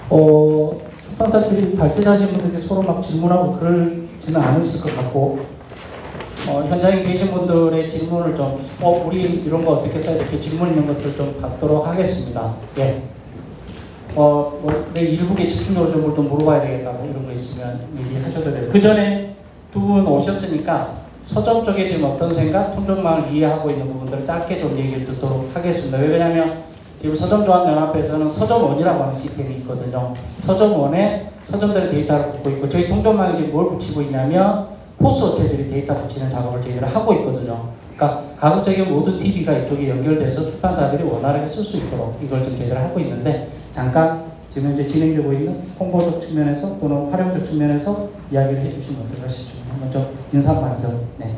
출판사들이 발제자신 분들께 서로 막 질문하고 그러지는 않으실 것 같고, 현장에 계신 분들의 질문을 좀, 우리 이런 거 어떻게 써야 이렇게 질문 있는 것들 좀 받도록 하겠습니다. 예. 내 일부에 집중적으로 좀 물어봐야 되겠다고 이런 거 있으면 얘기하셔도 돼요. 그 전에 두 분 오셨으니까 서점 쪽에 지금 어떤 생각, 통정망을 이해하고 있는 부분들을 짧게 좀 얘기 듣도록 하겠습니다. 왜냐하면 지금 서점조합연합회에서는 서점원이라고 하는 시스템이 있거든요. 서점원에 서점들의 데이터를 붙고 있고, 저희 통정망에 지금 뭘 붙이고 있냐면 포스 업체들이 데이터 붙이는 작업을 저희들 하고 있거든요. 그러니까 가급적이면 모든 TV가 이쪽에 연결돼서 출판사들이 원활하게 쓸 수 있도록 이걸 좀 저희들 하고 있는데, 잠깐 지금 이제 진행되고 있는 홍보적 측면에서 또는 활용적 측면에서 이야기를 해주시면 어떠실지 한번 좀 인사 한번 좀. 네.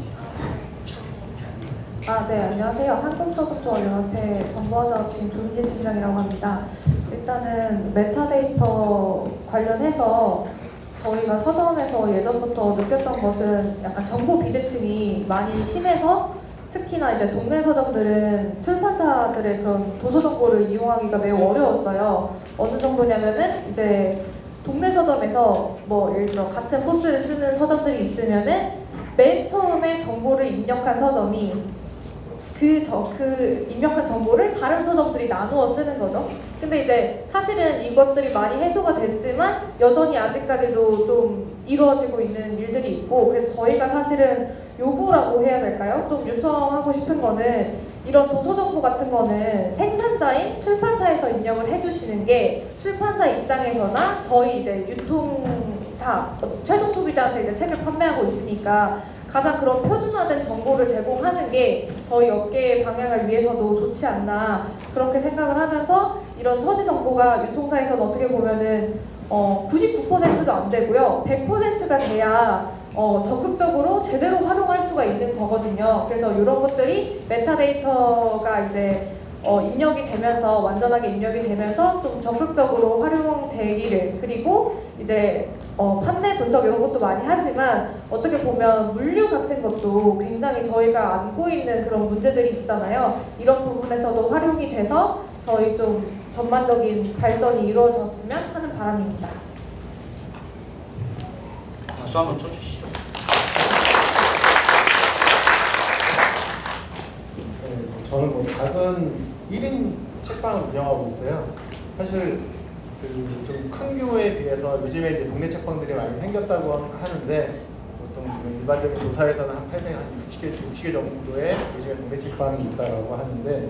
네, 안녕하세요. 한국서적조합연합회 정보화사업팀 조민재 팀장이라고 합니다. 일단은 메타데이터 관련해서 저희가 서점에서 예전부터 느꼈던 것은 약간 정보 비대칭이 많이 심해서, 특히나 이제 동네 서점들은 출판사들의 그런 도서 정보를 이용하기가 매우 어려웠어요. 어느 정도냐면은 이제 동네 서점에서 뭐 예를 들어 같은 포스를 쓰는 서점들이 있으면은 맨 처음에 정보를 입력한 서점이 그 입력한 정보를 다른 서점들이 나누어 쓰는 거죠. 근데 이제 사실은 이것들이 많이 해소가 됐지만 여전히 아직까지도 좀 이루어지고 있는 일들이 있고, 그래서 저희가 사실은 요구라고 해야 될까요? 좀 요청하고 싶은 거는 이런 도서 정보 같은 거는 생산자인 출판사에서 입력을 해주시는 게 출판사 입장에서나 저희 이제 유통사, 최종 소비자한테 이제 책을 판매하고 있으니까 가장 그런 표준화된 정보를 제공하는 게 저희 업계의 방향을 위해서도 좋지 않나, 그렇게 생각을 하면서 이런 서지 정보가 유통사에서는 어떻게 보면은 99%도 안 되고요, 100%가 돼야 적극적으로 제대로 활용할 수가 있는 거거든요. 그래서 이런 것들이 메타데이터가 이제 입력이 되면서, 완전하게 입력이 되면서 좀 적극적으로 활용되기를, 그리고 이제 판매 분석 이런 것도 많이 하지만 어떻게 보면 물류 같은 것도 굉장히 저희가 안고 있는 그런 문제들이 있잖아요. 이런 부분에서도 활용이 돼서 저희 좀 전반적인 발전이 이루어졌으면 하는 바람입니다. 박수 한번 쳐주시죠. 네, 저는 뭐 작은 1인 책방을 운영하고 있어요. 사실 좀 큰 규모에 비해서 요즘에 이제 동네 책방들이 많이 생겼다고 하는데, 보통 일반적인 조사에서는 한 60개 정도의 요즘에 동네 책방이 있다고 하는데,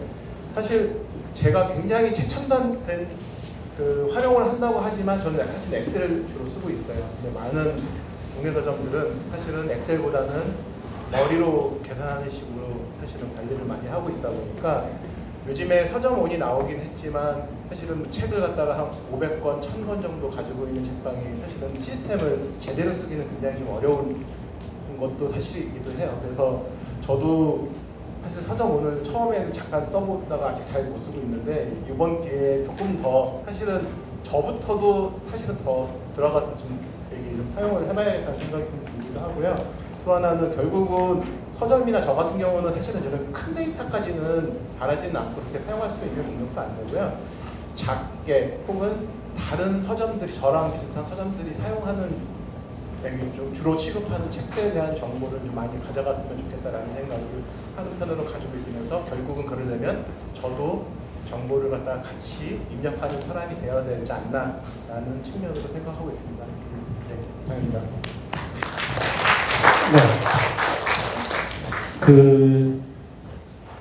사실 제가 굉장히 최첨단된 활용을 한다고 하지만 저는 사실 엑셀을 주로 쓰고 있어요. 근데 많은 동네 서점들은 사실은 엑셀보다는 머리로 계산하는 식으로 사실은 관리를 많이 하고 있다 보니까 요즘에 서점원이 나오긴 했지만 사실은 책을 갖다가 한 500권, 1000권 정도 가지고 있는 책방이 사실은 시스템을 제대로 쓰기는 굉장히 좀 어려운 것도 사실이기도 해요. 그래서 저도 사실 서점원을 처음에는 잠깐 써보다가 아직 잘 못 쓰고 있는데, 이번 기회에 조금 더 사실은 저부터도 사실은 더 들어가서 좀 사용을 해봐야겠다는 생각이 좀 들기도 하고요. 또 하나는 결국은 서점이나 저 같은 경우는 사실은 저는 큰 데이터까지는 바라지는 않고 그렇게 사용할 수 있는 능력도 안 되고요. 작게 혹은 다른 서점들이, 저랑 비슷한 서점들이 사용하는 좀 주로 취급하는 책들에 대한 정보를 좀 많이 가져갔으면 좋겠다라는 생각을 한편으로 가지고 있으면서, 결국은 그러려면 저도 정보를 갖다가 같이 입력하는 사람이 되어야 되지 않나라는 측면으로 생각하고 있습니다. 네, 이상입니다. 네.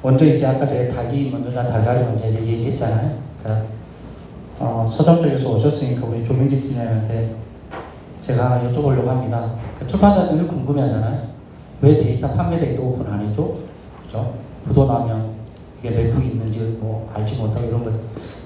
먼저 이제 아까 제가 닭이 먼저 달걀이 먼저 얘기했잖아요. 그러니까 서점 쪽에서 오셨으니까 우리 조민재 팀장한테 제가 하나 여쭤보려고 합니다. 그러니까 출판사들이 궁금해하잖아요. 왜 데이터 판매 데이터 오픈 안 해줘? 그죠? 부도 나면 이게 매국이 있는지 뭐 알지 못하고 이런 것.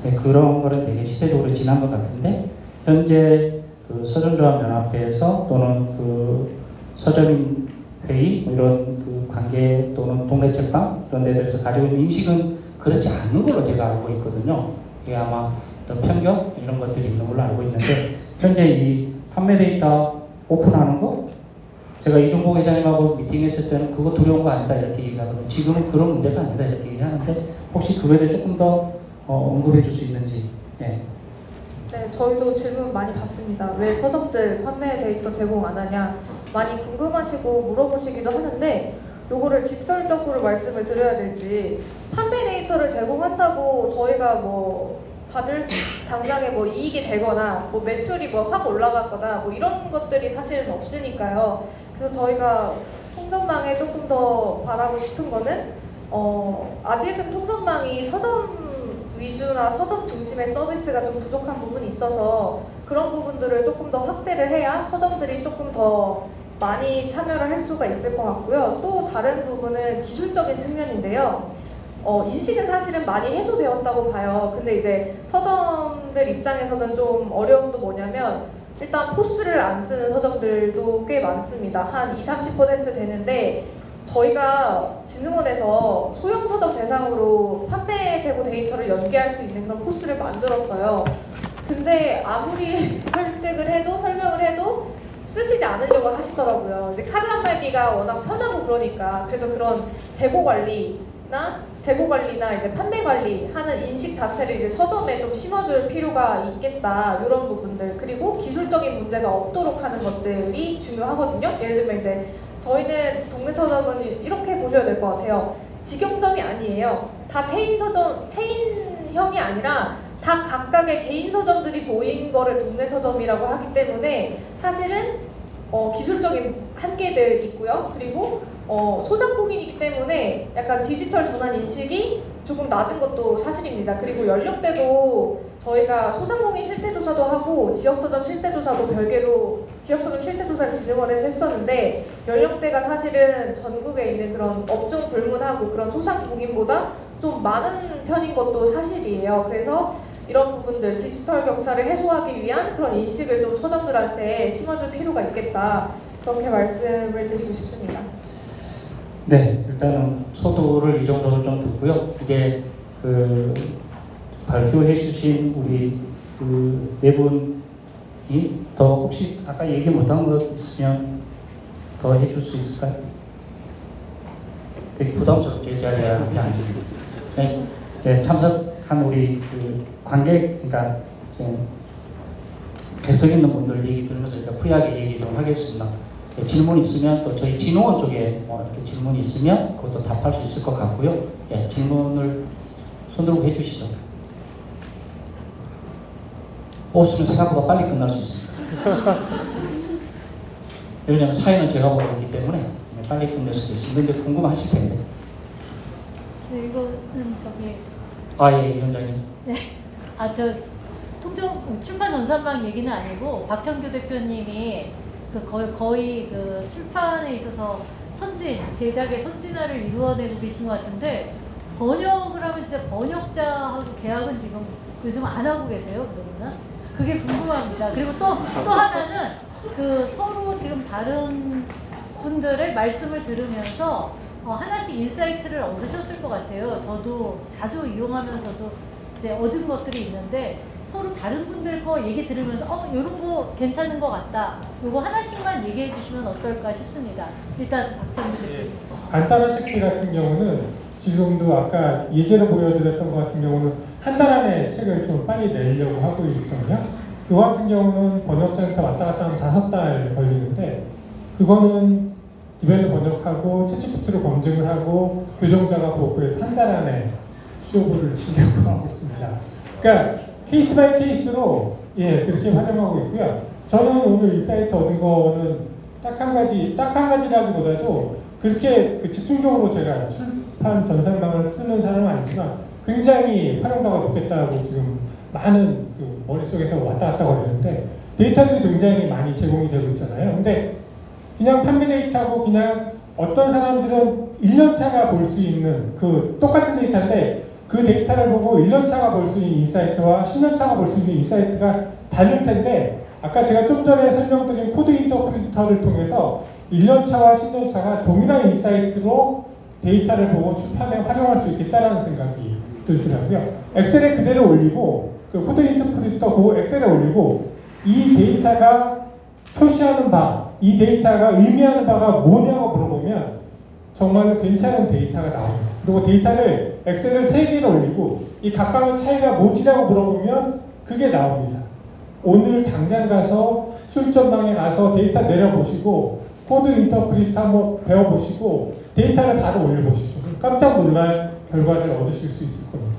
네, 그런 거는 되게 시대적으로 지난 것 같은데, 현재 그 서점조합연합회에서 또는 그 서점인 회의 이런 그 관계 또는 동네 책방 이런 데들에서 가지고 있는 인식은 그렇지 않는 걸로 제가 알고 있거든요. 이게 아마 어떤 편견 이런 것들이 있는 걸로 알고 있는데, 현재 이 판매 데이터 오픈하는 거 제가 이종복 회장님하고 미팅했을 때는 그거 두려운 거 아니다 이렇게 얘기하거든요. 지금은 그런 문제가 아니다 이렇게 얘기하는데, 혹시 그거에 대해 조금 더 언급해 줄 수 있는지. 네. 네, 저희도 질문 많이 받습니다. 왜 서점들 판매 데이터 제공 안 하냐 많이 궁금하시고 물어보시기도 하는데 요거를 직설적으로 말씀을 드려야 될지 판매 데이터를 제공한다고 저희가 뭐 받을 당장에 뭐 이익이 되거나 뭐 매출이 뭐 확 올라갔거나 뭐 이런 것들이 사실은 없으니까요. 그래서 저희가 통전망에 조금 더 바라고 싶은 거는 아직은 통전망이 서점 위주나 서점 중심의 서비스가 좀 부족한 부분이 있어서 그런 부분들을 조금 더 확대를 해야 서점들이 조금 더 많이 참여를 할 수가 있을 것 같고요. 또 다른 부분은 기술적인 측면인데요. 인식은 사실은 많이 해소되었다고 봐요. 근데 이제 서점들 입장에서는 좀 어려움도 뭐냐면 일단 포스를 안 쓰는 서점들도 꽤 많습니다. 한 20-30% 되는데 저희가 진흥원에서 소형 서점 대상으로 판매 재고 데이터를 연계할 수 있는 그런 포스를 만들었어요. 근데 아무리 설득을 해도 설명을 해도 쓰시지 않으려고 하시더라고요. 이제 카드 단말기가 워낙 편하고 그러니까 그래서 그런 재고 관리나 이제 판매 관리하는 인식 자체를 이제 서점에 좀 심어줄 필요가 있겠다 이런 부분들 그리고 기술적인 문제가 없도록 하는 것들이 중요하거든요. 예를 들면 이제 저희는 동네 서점은 이렇게 보셔야 될 것 같아요. 직영점이 아니에요. 다 체인 서점, 체인형이 아니라 다 각각의 개인 서점들이 모인 거를 동네 서점이라고 하기 때문에 사실은 기술적인 한계들 있고요. 그리고 소상공인이기 때문에 약간 디지털 전환 인식이 조금 낮은 것도 사실입니다. 그리고 연령대도 저희가 소상공인 실태조사도 하고 지역서점 실태조사도 별개로 지역서점 실태조사를 진흥원에서 했었는데 연령대가 사실은 전국에 있는 그런 업종 불문하고 그런 소상공인보다 좀 많은 편인 것도 사실이에요. 그래서 이런 부분들 디지털 격차를 해소하기 위한 그런 인식을 좀 서점들한테 심어줄 필요가 있겠다. 그렇게 말씀을 드리고 싶습니다. 네, 일단은 소도를 이 정도로 좀 듣고요. 이제 그 발표해 주신 우리 그 네 분이 더 혹시 아까 얘기 못한 거 있으면 더 해줄 수 있을까요? 되게 부담스럽게 자리에 앉으시고 네, 참석한 우리 그 관객, 그러니까 좀 객석 있는 분들 얘기 들으면서 일단 후하게 얘기 좀 하겠습니다. 네, 질문 있으면 또 저희 진흥원 쪽에 이렇게 질문이 있으면 그것도 답할 수 있을 것 같고요. 예, 질문을 손들고 해주시죠. 없으면 생각보다 빨리 끝날 수 있습니다. 왜냐하면 사연은 제가 보고 있기 때문에 빨리 끝낼 수도 있습니다. 근데 궁금하실 텐데. 이거는 저기 예, 위원장님. 네. 저 출판 전산망 얘기는 아니고 박창규 대표님이 거의 그 출판에 있어서 제작의 선진화를 이루어내고 계신 것 같은데 번역을 하면 진짜 번역자하고 계약은 지금 요즘 안 하고 계세요, 그러면? 그게 궁금합니다. 그리고 또 하나는 서로 지금 다른 분들의 말씀을 들으면서 하나씩 인사이트를 얻으셨을 것 같아요. 저도 자주 이용하면서도 이제 얻은 것들이 있는데 서로 다른 분들 거 얘기 들으면서 이런 거 괜찮은 것 같다. 요거 하나씩만 얘기해 주시면 어떨까 싶습니다. 일단 박찬규 대표님. 간단한 책들 같은 경우는 지금도 아까 예제로 보여드렸던 것 같은 경우는 한 달 안에 책을 좀 빨리 내려고 하고 있거든요. 이 같은 경우는 번역자한테 왔다 갔다 하면 5달 걸리는데 그거는 디벨로 번역하고 채찍부트로 검증을 하고 교정자가 보고해서 한 달 안에 쇼부를 치려고 하고 있습니다. 그러니까 케이스 바이 케이스로 그렇게 활용하고 있고요. 저는 오늘 이 사이트 얻은 거는 딱 한 가지라기보다도 그렇게 집중적으로 제가 출판 전산망을 쓰는 사람은 아니지만 굉장히 활용도가 높겠다고 지금 많은 머릿속에서 왔다 갔다 거리는데 데이터들이 굉장히 많이 제공이 되고 있잖아요. 근데 그냥 판매 데이터고 그냥 어떤 사람들은 1년차가 볼 수 있는 똑같은 데이터인데 그 데이터를 보고 1년차가 볼 수 있는 인사이트와 10년차가 볼 수 있는 인사이트가 다를 텐데 아까 제가 좀 전에 설명드린 코드 인터프리터를 통해서 1년차와 10년차가 동일한 인사이트로 데이터를 보고 출판에 활용할 수 있겠다는 생각이 들더라고요. 엑셀에 그대로 올리고 코드 인터프리터 그 엑셀에 올리고 이 데이터가 표시하는 바, 이 데이터가 의미하는 바가 뭐냐고 물어보면 정말로 괜찮은 데이터가 나옵니다. 그리고 데이터를 엑셀을 3개로 올리고 이 각각의 차이가 뭐지라고 물어보면 그게 나옵니다. 오늘 당장 가서 출전방에 가서 데이터 내려보시고 코드 인터프리터 한번 배워보시고 데이터를 바로 올려보시죠. 깜짝 놀랄 결과를 얻으실 수 있을 겁니다.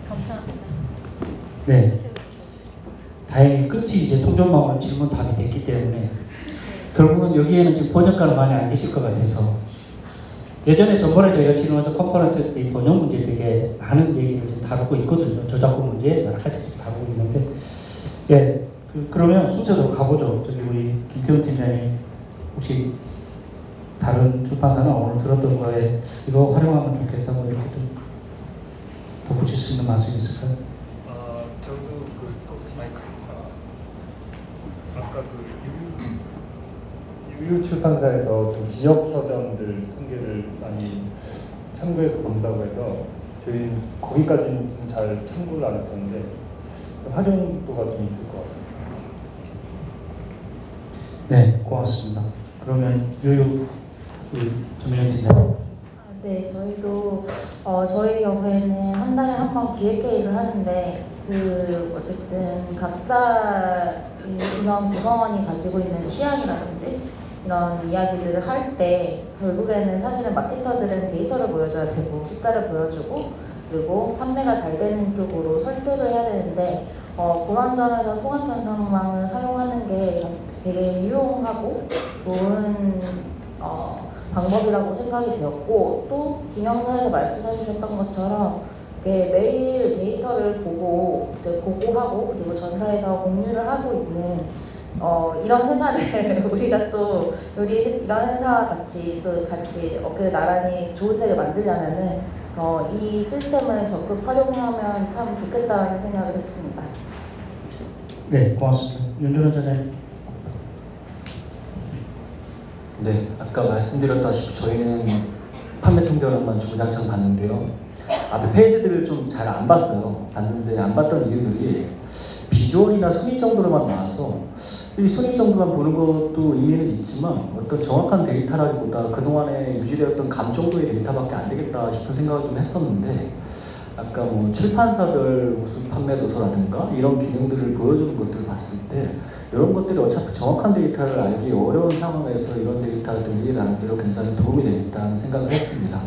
감사합니다. 네. 다행히 끝이 이제 통전망으로 질문 답이 됐기 때문에 결국은 여기에는 지금 번역가는 많이 안 계실 것 같아서 예전에 전번에 저희가 진흥원서 컨퍼런스에서 이 번역 문제 되게 많은 얘기를 좀 다루고 있거든요. 저작권 문제 여러 가지 좀 다루고 있는데 예, 그러면 순서대로 가보죠. 저기 우리 김태훈 팀장님 혹시 다른 출판사나 오늘 들었던 거에 이거 활용하면 좋겠다고 이렇게 좀 덧붙일 수 있는 말씀이 있을까요? 저도 아까 유유 출판사에서 좀 지역 서점들 통계를 많이 참고해서 본다고 해서 저희 거기까지는 좀 잘 참고를 안 했었는데 활용도가 좀 있을 것 같습니다. 네, 고맙습니다. 그러면 유유 조민현 팀장님. 네, 저희도 저희 경우에는 한 달에 한 번 기획회의를 하는데 어쨌든 각자 이런 구성원이 가지고 있는 취향이라든지 이런 이야기들을 할 때 결국에는 사실은 마케터들은 데이터를 보여줘야 되고 숫자를 보여주고 그리고 판매가 잘 되는 쪽으로 설득을 해야 되는데 그런 점에서 통합 전산망을 사용하는 게 되게 유용하고 좋은 방법이라고 생각이 되었고 또 김영사에서 말씀해 주셨던 것처럼 매일 데이터를 보고 이제 보고하고 그리고 전사에서 공유를 하고 있는 이런 회사를 우리가 또 이런 회사와 같이 어깨 나란히 좋은 책을 만들려면은 이 시스템을 적극 활용하면 참 좋겠다는 생각을 했습니다. 네, 고맙습니다. 윤준호 전장님. 네, 아까 말씀드렸다시피 저희는 판매 통계로만 주구장창 봤는데요. 앞에 페이지들을 좀 잘 안 봤어요. 봤는데 안 봤던 이유들이 비주얼이나 순위 정도로만 나와서 이 순위 정도만 보는 것도 의미는 있지만 어떤 정확한 데이터라기보다 그동안에 유지되었던 감 정도의 데이터밖에 안 되겠다 싶은 생각을 좀 했었는데 아까 뭐 출판사별 무슨 판매 도서라든가 이런 기능들을 보여주는 것들을 봤을 때 이런 것들이 어차피 정확한 데이터를 알기 어려운 상황에서 이런 데이터들이 나름대로 굉장히 도움이 되겠다는 생각을 했습니다.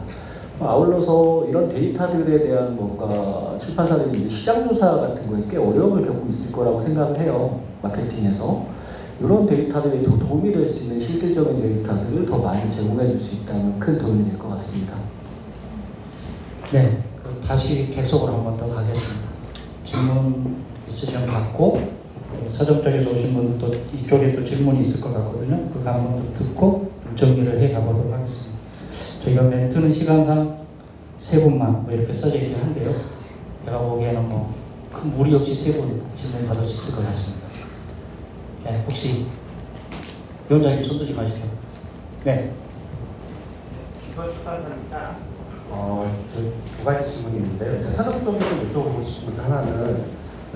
아울러서 이런 데이터들에 대한 뭔가 출판사들이 이제 시장 조사 같은 거에 꽤 어려움을 겪고 있을 거라고 생각을 해요. 마케팅에서. 이런 데이터들이 더 도움이 될 수 있는 실질적인 데이터들을 더 많이 제공해 줄 수 있다면 큰 도움이 될 것 같습니다. 네, 다시 계속으로 한 번 더 가겠습니다. 질문 있으시면 받고 서점 쪽에서 오신 분들도 이쪽에 또 질문이 있을 것 같거든요. 그거 한번 좀 듣고 좀 정리를 해 가보도록 하겠습니다. 저희가 멘트는 시간상 세 분만 뭐 이렇게 써져 있긴 한데요. 제가 보기에는 뭐 큰 무리 없이 세 분 질문 받을 수 있을 것 같습니다. 네, 혹시 위원장님 손 들지 마시죠. 네. 기본 출판사입니다. 두 가지 질문이 있는데요. 서점 쪽에서 여쭤보고 싶은 것 하나는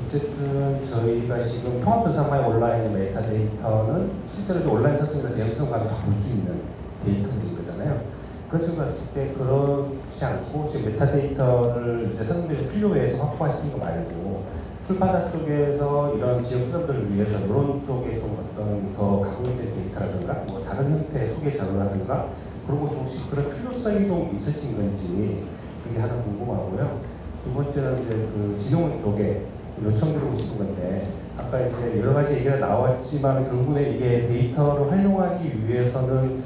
어쨌든 저희가 지금 통합전산망에 올라 있는 메타데이터는 실제로 온라인 서점이나 대형서점 가도 다 볼 수 있는 데이터들인 거잖아요. 그렇게 봤을 때 그렇지 않고 지금 메타데이터를 이제 서점들이 필요에 의해서 확보하시는 거 말고 출판사 쪽에서 이런 지역 서점들을 위해서 이런 쪽에 좀 어떤 더 가공된 데이터라든가 뭐 다른 형태의 소개 자료라든가 그리고 혹시 그런 필요성이 좀 있으신 건지 그게 하나 궁금하고요. 두 번째는 이제 그 진흥원 쪽에 요청드리고 싶은 건데 아까 이제 여러 가지 얘기가 나왔지만 결국에 이게 데이터를 활용하기 위해서는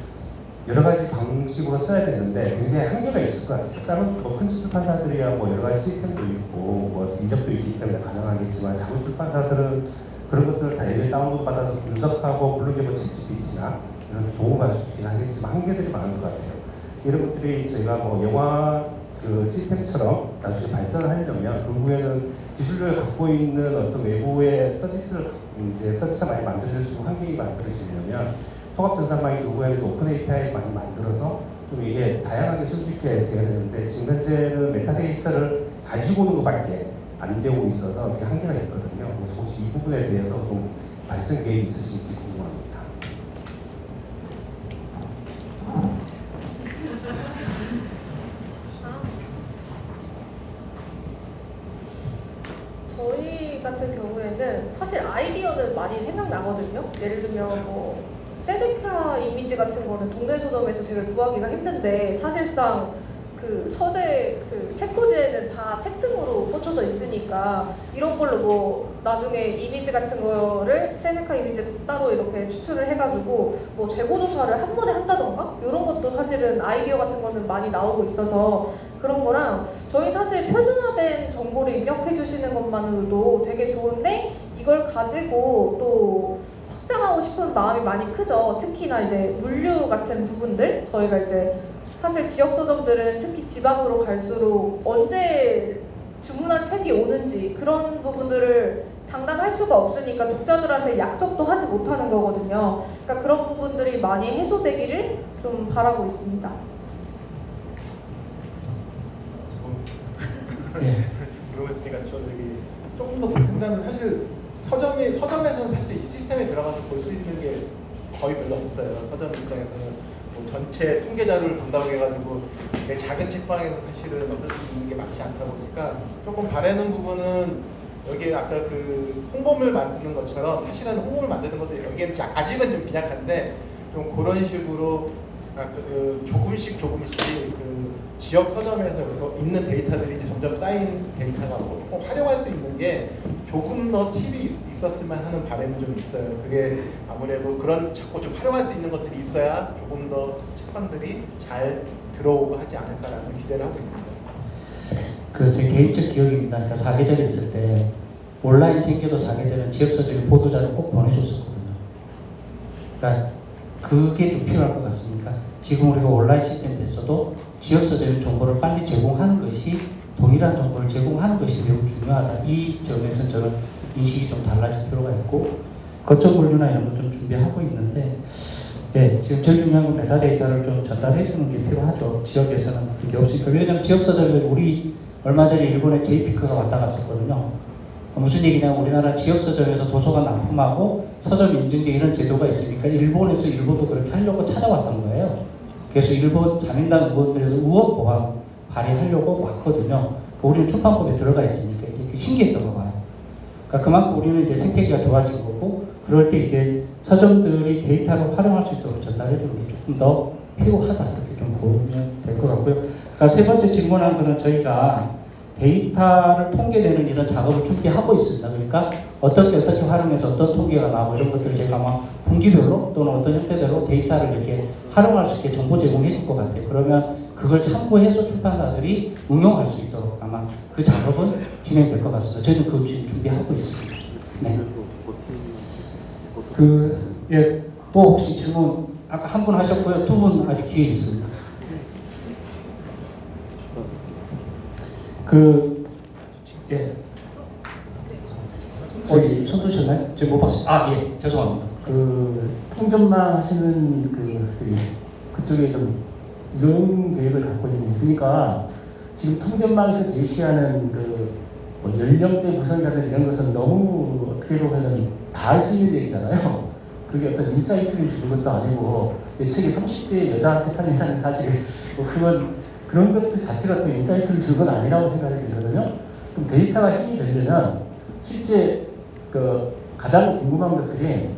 여러 가지 방식으로 써야 되는데 굉장히 한계가 있을 것 같습니다. 작은 큰 출판사들이야 뭐 여러 가지 시스템도 있고 뭐 인접도 있기 때문에 가능하겠지만 작은 출판사들은 그런 것들을 다 예를 다운로드 받아서 분석하고 물론 이제 뭐 챗GPT나 이런 도움을 받을 수 있긴 하겠지만 한계들이 많은 것 같아요. 이런 것들이 저희가 뭐 영화 그 시스템처럼 나중에 발전을 하려면 결국에는 기술력을 갖고 있는 어떤 외부의 서비스를 이제 서비스가 많이 만들어질 수 있는 환경이 만들어지려면 통합전산망이 결국에는 오픈 API 많이 만들어서 좀 이게 다양하게 쓸 수 있게 돼야 되는데 지금 현재는 메타데이터를 가지고 오는 것밖에 안 되고 있어서 그게 한계가 있거든요. 그래서 혹시 이 부분에 대해서 좀 발전 계획이 있으실지 궁금합니다. 저희 같은 경우에는 사실 아이디어는 많이 생각나거든요. 예를 들면 뭐 세데카 이미지 같은 거는 동네 서점에서 되게 구하기가 힘든데 사실상 그 서재 그 책꽂이에는 다 책등으로 꽂혀져 있으니까 이런 걸로 뭐 나중에 이미지 같은 거를 세데카 이미지 따로 이렇게 추출을 해가지고 뭐 재고 조사를 한 번에 한다던가 이런 것도 사실은 아이디어 같은 거는 많이 나오고 있어서 그런 거랑 저희 사실 표준화된 정보를 입력해 주시는 것만으로도 되게 좋은데 이걸 가지고 또 확장하고 싶은 마음이 많이 크죠. 특히나 이제 물류 같은 부분들 저희가 이제 사실 지역 서점들은 특히 지방으로 갈수록 언제 주문한 책이 오는지 그런 부분들을 장담할 수가 없으니까 독자들한테 약속도 하지 못하는 거거든요. 그러니까 그런 부분들이 많이 해소되기를 좀 바라고 있습니다. 그러고 있으니까 저들이 조금 더 보인다면 사실 서점에서는 사실 이 시스템에 들어가서 볼 수 있는 게 거의 별로 없어요. 서점 입장에서는 뭐 전체 통계 자료를 본다고 해가지고 내 작은 책방에서 사실은 얻을 수 있는 게 많지 않다 보니까 조금 바라는 부분은 여기 아까 그 홍보물 만드는 것처럼 사실은 홍보물 만드는 것도 여기에는 아직은 좀 빈약한데 좀 그런 식으로 조금씩 그 지역 서점에서 있는 데이터들이 이제 점점 쌓인 데이터가 조금 활용할 수 있는 게 조금 더 팁이 있었으면 하는 바람이 좀 있어요. 그게 아무래도 그런 자꾸 좀 활용할 수 있는 것들이 있어야 조금 더 책방들이 잘 들어오고 하지 않을까라는 기대를 하고 있습니다. 그 제 개인적 기억입니다. 그러니까 사계절 있을 때 온라인 생겨도 사계절은 지역 서점이 보도자를 꼭 보내줬었거든요. 그러니까 그게 좀 필요할 것 같습니까? 지금 우리가 온라인 시스템 됐어도 지역 서점의 정보를 빨리 제공하는 것이 동일한 정보를 제공하는 것이 매우 중요하다. 이 점에서 저는 인식이 좀 달라질 필요가 있고 거점 분류나 이런 거 좀 준비하고 있는데 네, 지금 제일 중요한 건 메타데이터를 좀 전달해 주는 게 필요하죠. 지역에서는 그게 없으니까. 왜냐하면 지역 서점에 우리 얼마 전에 일본에 JPIC가 왔다 갔었거든요. 무슨 얘기냐면 우리나라 지역 서점에서 도서관 납품하고 서점 인증제 이런 제도가 있으니까 일본에서 일본도 그렇게 하려고 찾아왔던 거예요. 그래서 일본 자민당 의원들에서 의원 보완 발의하려고 왔거든요. 우리는 출판법에 들어가 있으니까 이제 신기했던 거 봐요. 그러니까 그만큼 우리는 이제 생태계가 좋아진 거고 그럴 때 이제 서점들이 데이터를 활용할 수 있도록 전달해 주는 게 조금 더 필요하다 이렇게 좀 보면 될 것 같고요. 그러니까 세 번째 질문한 거는 저희가 데이터를 통계내는 이런 작업을 준비하고 있습니다. 그러니까 어떻게 활용해서 어떤 통계가 나오고 이런 것들을 제가 아마 분기별로 또는 어떤 형태대로 데이터를 이렇게 활용할 수 있게 정보 제공해 줄 것 같아요. 그러면 그걸 참고해서 출판사들이 응용할 수 있도록 아마 그 작업은 진행될 것 같습니다. 저희는 그거 지금 준비하고 있습니다. 네. 또 혹시 질문 아까 한 분 하셨고요. 두 분 아직 기회 있습니다. 어디 손 드셨나요? 제가 못 봤습니다. 예, 죄송합니다. 통전망 하시는 그쪽에 좀 이런 계획을 갖고 있는지 그러니까 지금 통전망에서 제시하는 뭐 연령대 구성이라든지 이런 것은 너무 어떻게 보면은 다 할 수 있는 얘기잖아요. 그게 어떤 인사이트를 주는 것도 아니고 내 책이 30대 여자한테 팔린다는 사실 뭐 그런 것들 자체가 또 인사이트를 줄 건 아니라고 생각이 들거든요. 그럼 데이터가 힘이 되려면 실제 가장 궁금한 것들이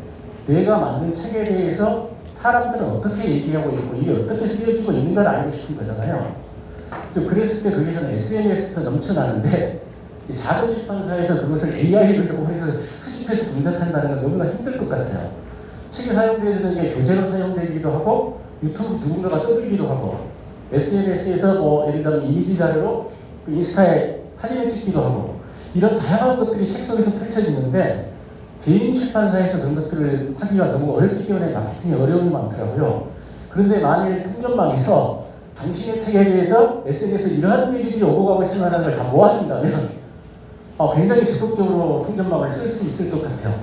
내가 만든 책에 대해서 사람들은 어떻게 얘기하고 있고 이게 어떻게 쓰여지고 있는가를 알고 싶은 거잖아요. 그랬을 때 거기서는 SNS에서 넘쳐나는데 이제 작은 출판사에서 그것을 AI를 통해서 수집해서 분석한다는 건 너무나 힘들 것 같아요. 책에 사용되는 게 교재로 사용되기도 하고 유튜브 누군가가 떠들기도 하고 SNS에서 뭐 예를 들면 이미지 자료로 인스타에 사진을 찍기도 하고 이런 다양한 것들이 책 속에서 펼쳐지는데 개인 출판사에서 그런 것들을 하기가 너무 어렵기 때문에 마케팅에 어려움이 많더라고요. 그런데 만일 통전망에서 당신의 책에 대해서 SNS에 이러한 얘기들이 오고 가고 있을 만한 걸 다 모아준다면 굉장히 적극적으로 통전망을 쓸 수 있을 것 같아요.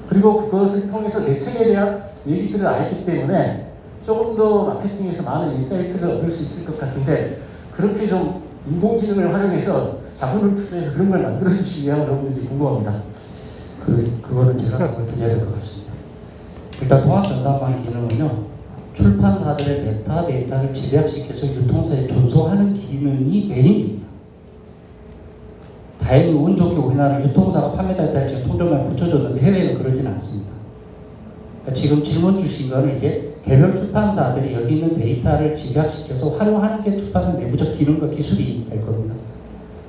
그리고 그것을 통해서 내 책에 대한 얘기들을 알기 때문에 조금 더 마케팅에서 많은 인사이트를 얻을 수 있을 것 같은데 그렇게 좀 인공지능을 활용해서 자본을 투자해서 그런 걸 만들어 주시기 위함은 없는지 궁금합니다. 그거는 제가 답을 드려야 될 것 같습니다. 일단 통합전산망 기능은요, 출판사들의 메타데이터를 집약시켜서 유통사에 전송하는 기능이 메인입니다. 다행히 운 좋게 우리나라 유통사가 판매 데이터를 지금 통정망에 붙여줬는데 해외는 그러진 않습니다. 그러니까 지금 질문 주신 거는 이제 개별 출판사들이 여기 있는 데이터를 집약시켜서 활용하는 게 출판사 내부적 기능과 기술이 될 겁니다.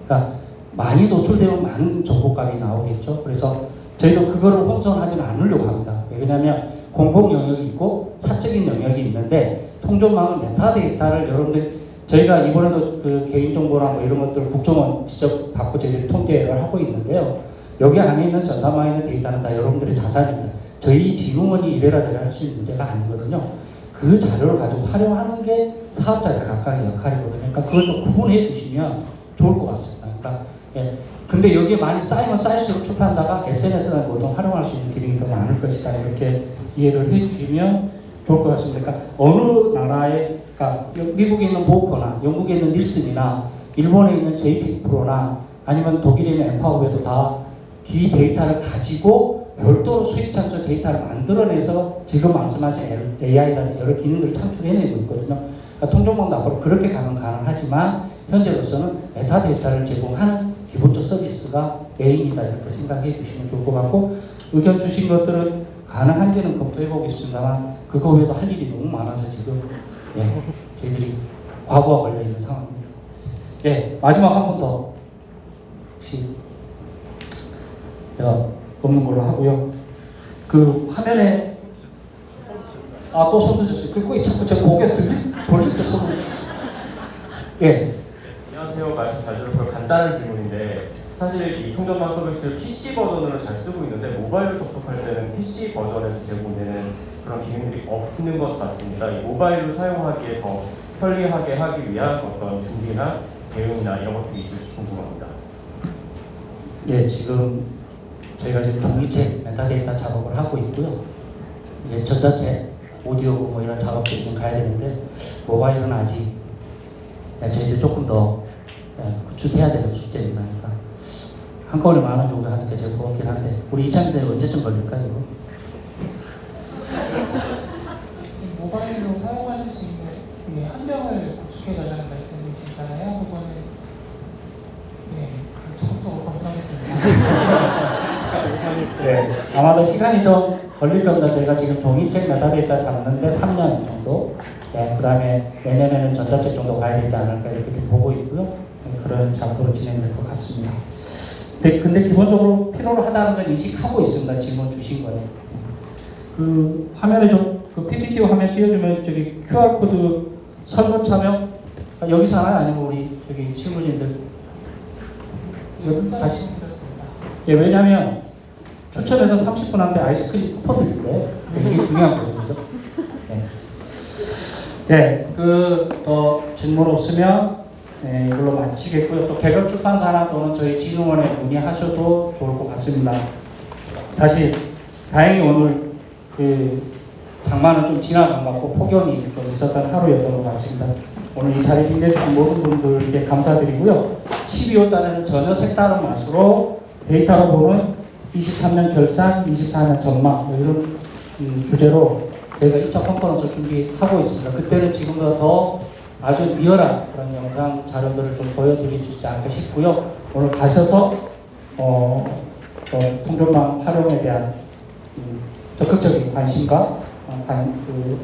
그러니까 많이 노출되면 많은 정보값이 나오겠죠. 그래서 저희도 그거를 혼선하지는 않으려고 합니다. 왜냐하면 공공 영역이 있고 사적인 영역이 있는데 통존망은 메타데이터를 여러분들 저희가 이번에도 그 개인정보나 뭐 이런 것들 국정원 직접 받고 저희들이 통계를 하고 있는데요. 여기 안에 있는 전산망에 있는 데이터는 다 여러분들의 자산입니다. 저희 진흥원이 이래라 저래라 할 수 있는 문제가 아니거든요. 그 자료를 가지고 활용하는 게 사업자의 각각의 역할이거든요. 그러니까 그걸 좀 구분해 주시면 좋을 것 같습니다. 그러니까 예. 근데 여기에 많이 쌓이면 쌓일수록 출판사가 SNS나 뭐든 활용할 수 있는 기능이 더 많을 것이다. 이렇게 이해를 해 주시면 좋을 것 같습니다. 그러니까 어느 나라에, 그러니까 미국에 있는 보커나 영국에 있는 닐슨이나 일본에 있는 JP 프로나 아니면 독일에 있는 엠파워에도 다 이 데이터를 가지고 별도로 수익 창출 데이터를 만들어내서 지금 말씀하신 AI라든지 여러 기능들을 창출해내고 있거든요. 그러니까 통정망도 앞으로 그렇게 가면 가능하지만 현재로서는 메타데이터를 제공하는 기본적 서비스가 메인이다 이렇게 생각해 주시면 좋을 것 같고 의견 주신 것들은 가능한지는 검토해 보겠습니다만 그거 외에도 할 일이 너무 많아서 지금 저희들이 과부하 걸려 있는 상황입니다. 마지막 한 번 더 혹시 제가 없는 걸로 하고요. 그 화면에 또 손 드셨어요. 그거 자꾸 제 고개 돌릴 때 손을 안녕하세요. 말씀 잘 들었고요. 간단한 질문인데 사실 이 통전망 서비스를 PC 버전으로 잘 쓰고 있는데 모바일로 접속할 때는 PC 버전에서 제공되는 그런 기능들이 없는 것 같습니다. 이 모바일로 사용하기에 더 편리하게 하기 위한 어떤 준비나 대응이나 이런 것들이 있을지 궁금합니다. 지금 저희가 지금 종이책 메타데이터 작업을 하고 있고요. 이제 전자책, 오디오 뭐 이런 작업들이 좀 가야 되는데 모바일은 아직 저희들 조금 더 구축해야 되는 숙제입니다. 그러니까 한꺼번에 10,000원 정도 하니까 제가 고맙긴 한데 우리 이창들 언제쯤 걸릴까요? 이거? 지금 모바일로 사용하실 수 있는 환경을 구축해달라는 말씀이시잖아요. 그거는 적극적으로 검토하겠습니다. 아마도 시간이 좀 걸릴 겁니다. 저희가 지금 종이책 메타데이터 잡는데 3년 정도, 그 다음에 내년에는 전자책 정도 가야 되지 않을까 이렇게 보고 있고요. 그런 작업으로 진행될 것 같습니다. 근데 기본적으로 필요로 하다는 걸 인식하고 있습니다. 질문 주신 거예요. 그 화면에 좀 그 PPT 화면 띄워주면 저기 QR 코드 설문 참여 여기서 하나요? 아니면 우리 저기 실무진들 다시 왜냐하면 추첨해서 30분 한데 아이스크림 쿠폰 드릴때 이게 중요한 거죠, 그죠? 더 질문 없으면 이걸로 마치겠고요. 또 개별 출판사나 또는 저희 진흥원에 문의하셔도 좋을 것 같습니다. 사실 다행히 오늘 그 장마는 좀 지나간 것 같고 폭염이 좀 있었던 하루였던 것 같습니다. 오늘 이 자리에 빛내주신 모든 분들께 감사드리고요. 12월 달에는 전혀 색다른 맛으로 데이터로 보는 23년 결산, 24년 전망 이런 주제로 저희가 2차 컨퍼런스 준비하고 있습니다. 그때는 지금보다 더 아주 리얼한 그런 영상 자료들을 좀 보여드리지 않을까 싶고요. 오늘 가셔서 통전망 활용에 대한 적극적인 관심과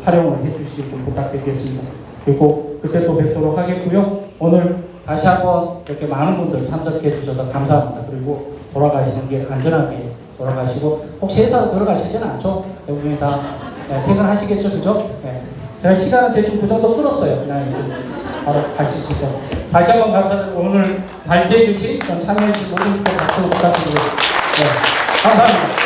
활용을 해주시길 좀 부탁드리겠습니다. 그리고 그때 또 뵙도록 하겠고요. 오늘 다시 한번 이렇게 많은 분들 참석해 주셔서 감사합니다. 그리고 돌아가시는 길 안전하게 돌아가시고 혹시 회사로 들어가시지는 않죠? 대부분이 다 퇴근하시겠죠, 그죠? 제가 시간은 대충 그 정도 끌었어요. 그냥 바로 가실 수 있도록. 다시 한번 감사드리고 오늘 발제해 주신 참여해 주신 모든 분들 박수 부탁드리겠습니다. 감사합니다.